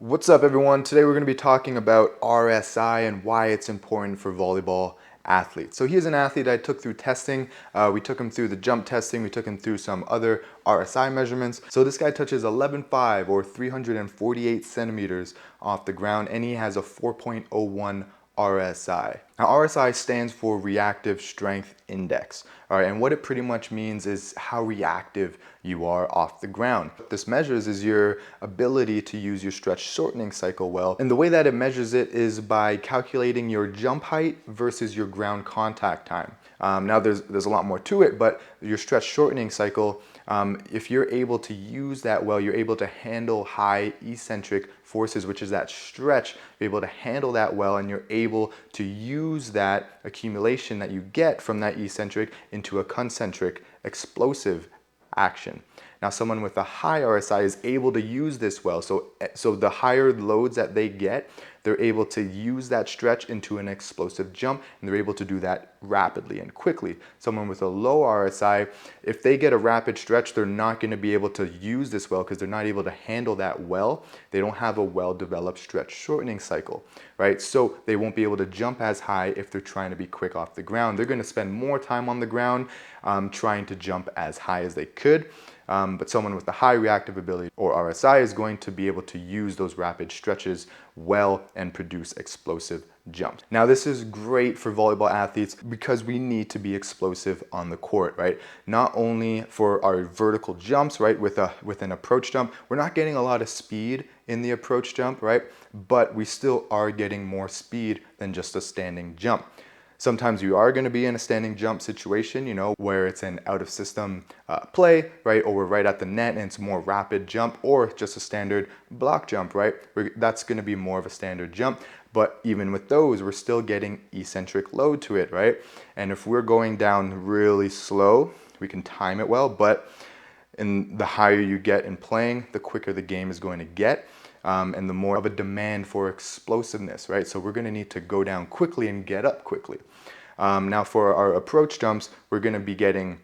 What's up, everyone? Today we're going to be talking about RSI and why it's important for volleyball athletes. So here's an athlete I took through testing. We took him through the jump testing. We took him through some other RSI measurements. So this guy touches 11.5 or 348 centimeters off the ground, and he has a 4.01 RSI. Now RSI stands for Reactive Strength Index. All right, and what it pretty much means is how reactive you are off the ground. What this measures is your ability to use your stretch shortening cycle well. And the way that it measures it is by calculating your jump height versus your ground contact time. Now there's a lot more to it, but your stretch shortening cycle, if you're able to use that well, you're able to handle high eccentric forces, which is that stretch. You're able to handle that well, and you're able to use that accumulation that you get from that eccentric into a concentric explosive action. Now someone with a high RSI is able to use this well. So the higher loads that they get, they're able to use that stretch into an explosive jump, and they're able to do that rapidly and quickly. Someone with a low RSI, if they get a rapid stretch, they're not going to be able to use this well because they're not able to handle that well. They don't have a well-developed stretch shortening cycle, right? So they won't be able to jump as high if they're trying to be quick off the ground. They're going to spend more time on the ground trying to jump as high as they could. But someone with a high reactive ability or RSI is going to be able to use those rapid stretches well and produce explosive jumps. Now this is great for volleyball athletes because we need to be explosive on the court, right? Not only for our vertical jumps, right, with an approach jump, we're not getting a lot of speed in the approach jump, right? But we still are getting more speed than just a standing jump. Sometimes you are going to be in a standing jump situation, where it's an out of system play, right? Or we're right at the net and it's a more rapid jump, or just a standard block jump, right? That's going to be more of a standard jump. But even with those, we're still getting eccentric load to it, right? And if we're going down really slow, we can time it well, but the higher you get in playing, the quicker the game is going to get. And the more of a demand for explosiveness, right? So we're going to need to go down quickly and get up quickly. Now for our approach jumps, we're going to be getting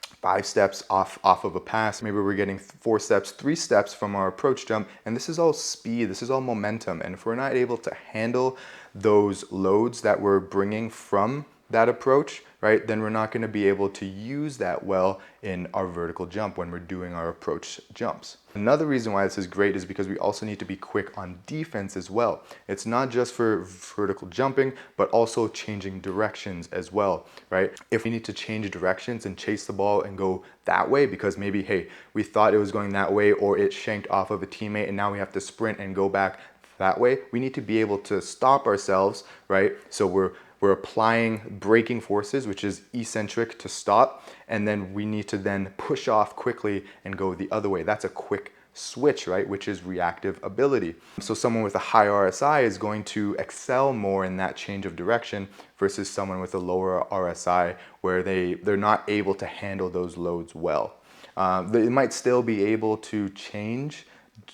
5 steps off of a pass. Maybe we're getting 4 steps, 3 steps from our approach jump. And this is all speed, this is all momentum. And if we're not able to handle those loads that we're bringing from that approach, right, then we're not going to be able to use that well in our vertical jump when we're doing our approach jumps. Another reason why this is great is because we also need to be quick on defense as well. It's not just for vertical jumping, but also changing directions as well, right? If we need to change directions and chase the ball and go that way because maybe, hey, we thought it was going that way, or it shanked off of a teammate and now we have to sprint and go back that way, we need to be able to stop ourselves, right? So we're applying braking forces, which is eccentric to stop, and then we need to then push off quickly and go the other way. That's a quick switch, right, which is reactive ability. So someone with a high RSI is going to excel more in that change of direction versus someone with a lower RSI where they're not able to handle those loads well. They might still be able to change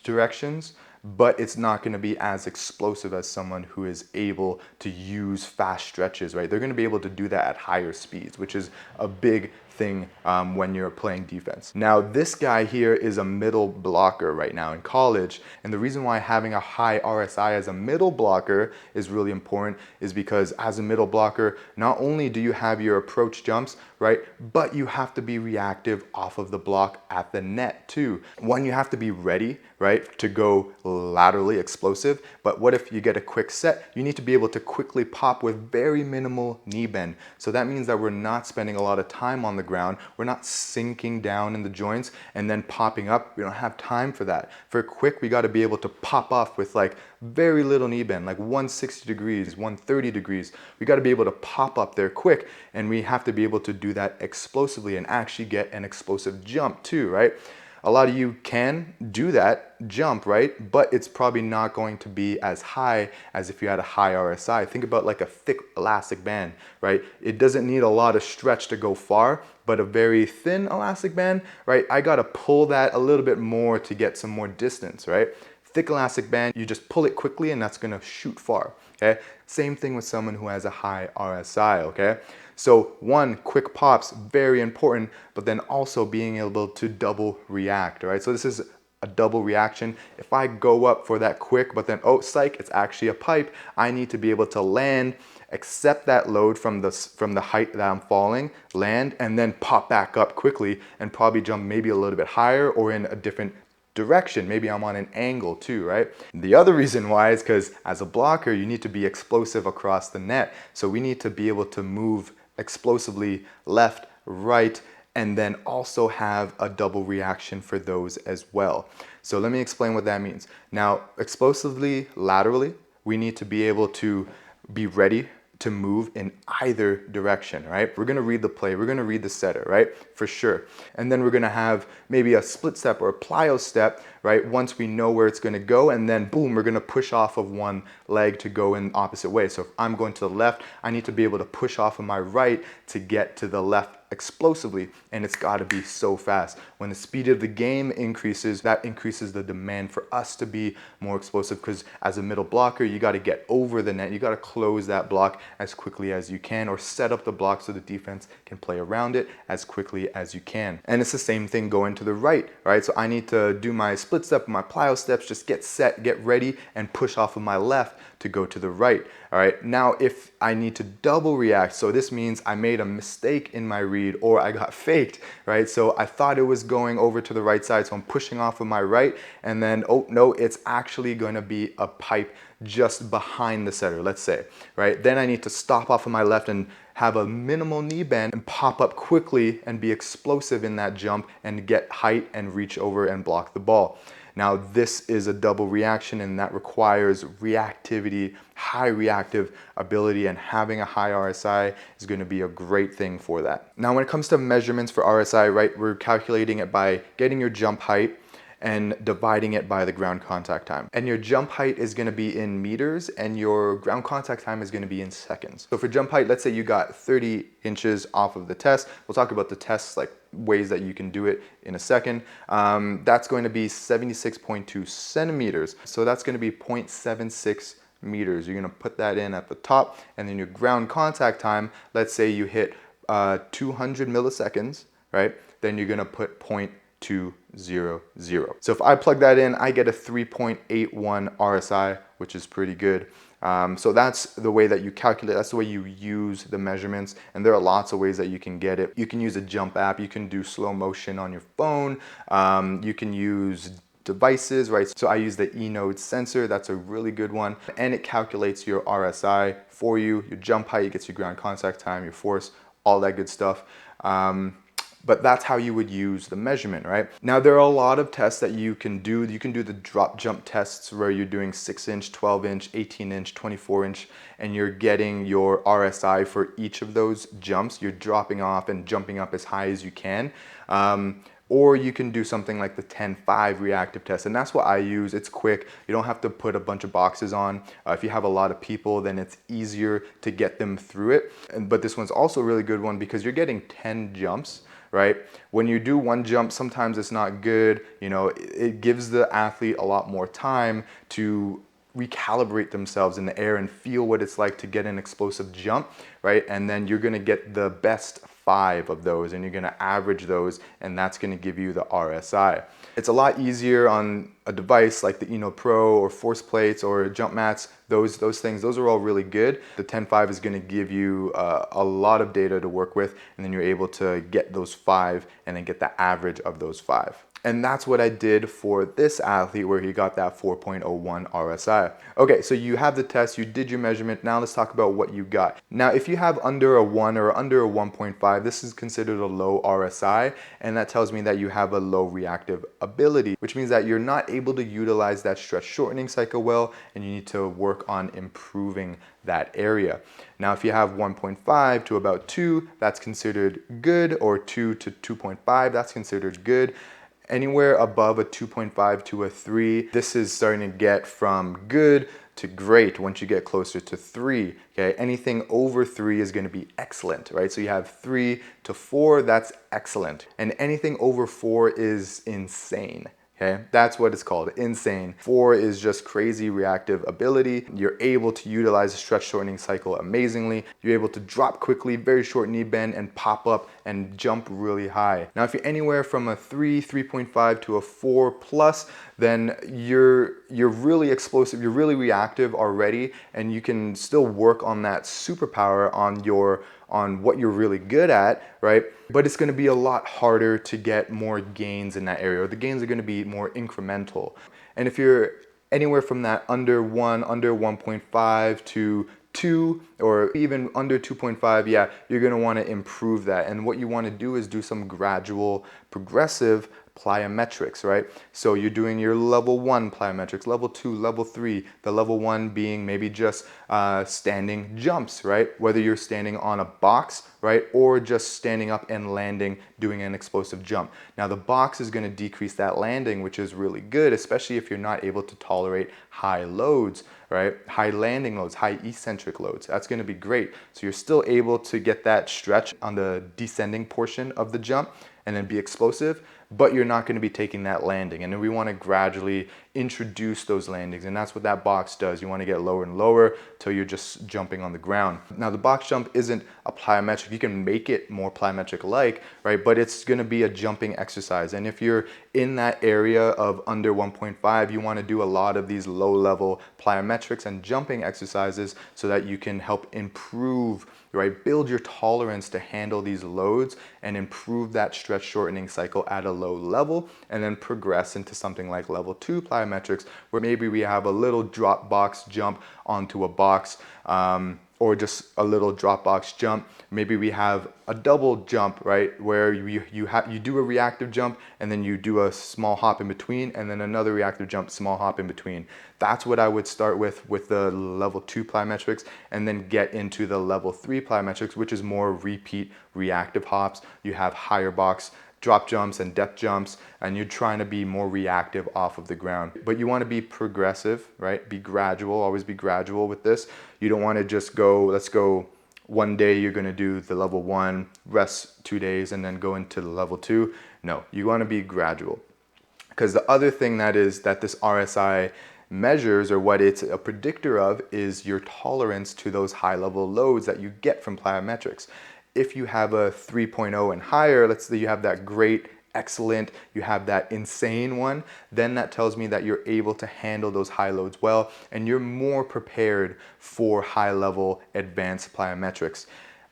directions, but it's not going to be as explosive as someone who is able to use fast stretches, right? They're going to be able to do that at higher speeds, which is a big thing when you're playing defense. Now, this guy here is a middle blocker right now in college, and the reason why having a high RSI as a middle blocker is really important is because as a middle blocker, not only do you have your approach jumps, right, but you have to be reactive off of the block at the net too. One, you have to be ready, right, to go laterally explosive, but what if you get a quick set? You need to be able to quickly pop with very minimal knee bend. So that means that we're not spending a lot of time on the ground. We're not sinking down in the joints and then popping up. We don't have time for that. For quick, we got to be able to pop off with like very little knee bend, like 160 degrees, 130 degrees. We got to be able to pop up there quick, and we have to be able to do that explosively and actually get an explosive jump too, right? A lot of you can do that jump, right? But it's probably not going to be as high as if you had a high RSI. Think about like a thick elastic band, right? It doesn't need a lot of stretch to go far, but a very thin elastic band, right? I gotta pull that a little bit more to get some more distance, right? Thick elastic band, you just pull it quickly and that's gonna shoot far, okay? Same thing with someone who has a high RSI, okay? So one, quick pops, very important, but then also being able to double react, right? So this is a double reaction. If I go up for that quick, but then, oh, psych, it's actually a pipe, I need to be able to land, accept that load from the height that I'm falling, land, and then pop back up quickly and probably jump maybe a little bit higher or in a different direction. Maybe I'm on an angle too, right? The other reason why is because as a blocker, you need to be explosive across the net. So we need to be able to move explosively left, right, and then also have a double reaction for those as well. So let me explain what that means. Now, explosively laterally, we need to be able to be ready to move in either direction, right? We're gonna read the play, we're gonna read the setter, right? For sure. And then we're gonna have maybe a split step or a plyo step, right? Once we know where it's gonna go, and then boom, we're gonna push off of one leg to go in the opposite way. So if I'm going to the left, I need to be able to push off of my right to get to the left explosively, and it's got to be so fast. When the speed of the game increases, that increases the demand for us to be more explosive, because as a middle blocker, you got to get over the net, you got to close that block as quickly as you can, or set up the block so the defense can play around it as quickly as you can. And it's the same thing going to the right, right? So I need to do my split step, my plyo steps, just get set, get ready, and push off of my left to go to the right. All right, now if I need to double react, so this means I made a mistake in my read or I got faked, right? So I thought it was going over to the right side, so I'm pushing off of my right, and then, oh no, it's actually gonna be a pipe just behind the setter, let's say, right? Then I need to stop off of my left and have a minimal knee bend and pop up quickly and be explosive in that jump and get height and reach over and block the ball. Now this is a double reaction, and that requires reactivity, high reactive ability, and having a high RSI is going to be a great thing for that. Now when it comes to measurements for RSI, right, we're calculating it by getting your jump height and dividing it by the ground contact time. And your jump height is gonna be in meters and your ground contact time is gonna be in seconds. So for jump height, let's say you got 30 inches off of the test. We'll talk about the tests, like ways that you can do it in a second. That's going to be 76.2 centimeters. So that's gonna be 0.76 meters. You're gonna put that in at the top, and then your ground contact time, let's say you hit 200 milliseconds, right? Then you're gonna put 0.200. So if I plug that in, I get a 3.81 RSI, which is pretty good. So that's the way that you calculate, that's the way you use the measurements, and there are lots of ways that you can get it. You can use a jump app, you can do slow motion on your phone, you can use devices, right? So I use the eNode sensor, that's a really good one, and it calculates your RSI for you, your jump height, it gets your ground contact time, your force, all that good stuff. But that's how you would use the measurement, right? Now there are a lot of tests that you can do. You can do the drop jump tests where you're doing 6-inch, 12-inch, 18-inch, 24-inch, and you're getting your RSI for each of those jumps. You're dropping off and jumping up as high as you can. Or you can do something like the 10-5 reactive test, and that's what I use. It's quick. You don't have to put a bunch of boxes on. If you have a lot of people, then it's easier to get them through it. But this one's also a really good one because you're getting 10 jumps, right? When you do one jump, sometimes it's not good. You know, it gives the athlete a lot more time to recalibrate themselves in the air and feel what it's like to get an explosive jump, right? And then you're gonna get the best 5 of those, and you're gonna average those, and that's gonna give you the RSI. It's a lot easier on a device like the eNode Pro or force plates or jump mats. Those things, those are all really good. The 10-5 is gonna give you a lot of data to work with, and then you're able to get those 5 and then get the average of those 5. And that's what I did for this athlete where he got that 4.01 RSI. Okay, so you have the test, you did your measurement, now let's talk about what you got. Now if you have under a 1 or under a 1.5, this is considered a low RSI, and that tells me that you have a low reactive ability, which means that you're not able to utilize that stretch shortening cycle well, and you need to work on improving that area. Now if you have 1.5 to about 2, that's considered good, or 2 to 2.5, that's considered good. Anywhere above a 2.5 to a 3, this is starting to get from good to great once you get closer to 3, okay? Anything over 3 is gonna be excellent, right? So you have 3 to 4, that's excellent. And anything over 4 is insane, Okay, that's what it's called, insane. 4 is just crazy reactive ability. You're able to utilize the stretch shortening cycle amazingly. You're able to drop quickly, very short knee bend, and pop up and jump really high. Now, if you're anywhere from a 3, 3.5 to a 4 plus, then you're really explosive, you're really reactive already, and you can still work on that superpower on what you're really good at, right? But it's gonna be a lot harder to get more gains in that area, or the gains are gonna be more incremental. And if you're anywhere from that under 1, under 1.5 to 2, or even under 2.5, yeah, you're gonna wanna improve that. And what you wanna do is do some gradual, progressive plyometrics, right? So you're doing your level 1 plyometrics, level 2, level 3, the level 1 being maybe just standing jumps, right? Whether you're standing on a box, right? Or just standing up and landing, doing an explosive jump. Now the box is gonna decrease that landing, which is really good, especially if you're not able to tolerate high loads, right? High landing loads, high eccentric loads. That's gonna be great. So you're still able to get that stretch on the descending portion of the jump and then be explosive, but you're not gonna be taking that landing. And then we wanna gradually introduce those landings, and that's what that box does. You wanna get lower and lower till you're just jumping on the ground. Now the box jump isn't a plyometric. You can make it more plyometric-like, right? But it's gonna be a jumping exercise. And if you're in that area of under 1.5, you wanna do a lot of these low-level plyometrics and jumping exercises so that you can help improve, right? Build your tolerance to handle these loads and improve that stretch shortening cycle at a low level, and then progress into something like level 2 plyometrics, where maybe we have a little drop box jump onto a box, or just a little drop box jump. Maybe we have a double jump, right? Where you do a reactive jump and then you do a small hop in between, and then another reactive jump, small hop in between. That's what I would start with the level 2 plyometrics, and then get into the level 3 plyometrics, which is more repeat reactive hops. You have higher box drop jumps and depth jumps, and you're trying to be more reactive off of the ground. But you want to be progressive, right? Be gradual, always be gradual with this. You don't want to just go, let's go, one day you're going to do the level 1, rest 2 days, and then go into the level 2. No, you want to be gradual. Because the other thing that this RSI measures, or what it's a predictor of, is your tolerance to those high level loads that you get from plyometrics. If you have a 3.0 and higher, let's say you have that great, excellent, you have that insane one, then that tells me that you're able to handle those high loads well, and you're more prepared for high level advanced plyometrics.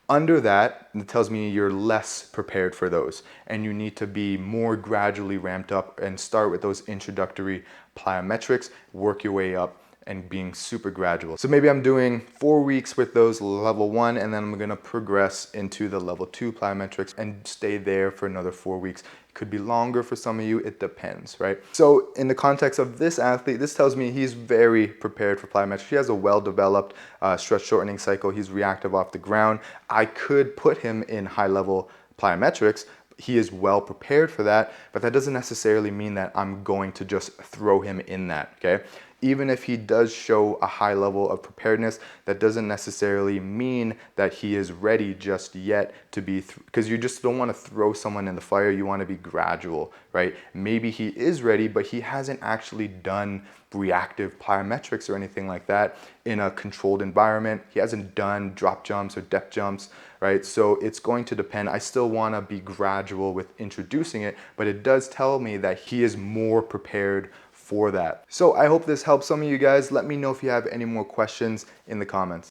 Under that, it tells me you're less prepared for those, and you need to be more gradually ramped up and start with those introductory plyometrics, work your way up, and being super gradual. So maybe I'm doing 4 weeks with those level 1, and then I'm gonna progress into the level 2 plyometrics and stay there for another 4 weeks. It could be longer for some of you, it depends, right? So in the context of this athlete, this tells me he's very prepared for plyometrics. He has a well-developed stretch shortening cycle. He's reactive off the ground. I could put him in high-level plyometrics. He is well prepared for that, but that doesn't necessarily mean that I'm going to just throw him in that, okay? Even if he does show a high level of preparedness, that doesn't necessarily mean that he is ready just yet to be, because you just don't want to throw someone in the fire. You want to be gradual, right? Maybe he is ready, but he hasn't actually done reactive plyometrics or anything like that in a controlled environment. He hasn't done drop jumps or depth jumps, right? So it's going to depend. I still want to be gradual with introducing it, but it does tell me that he is more prepared for that. So I hope this helps some of you guys. Let me know if you have any more questions in the comments.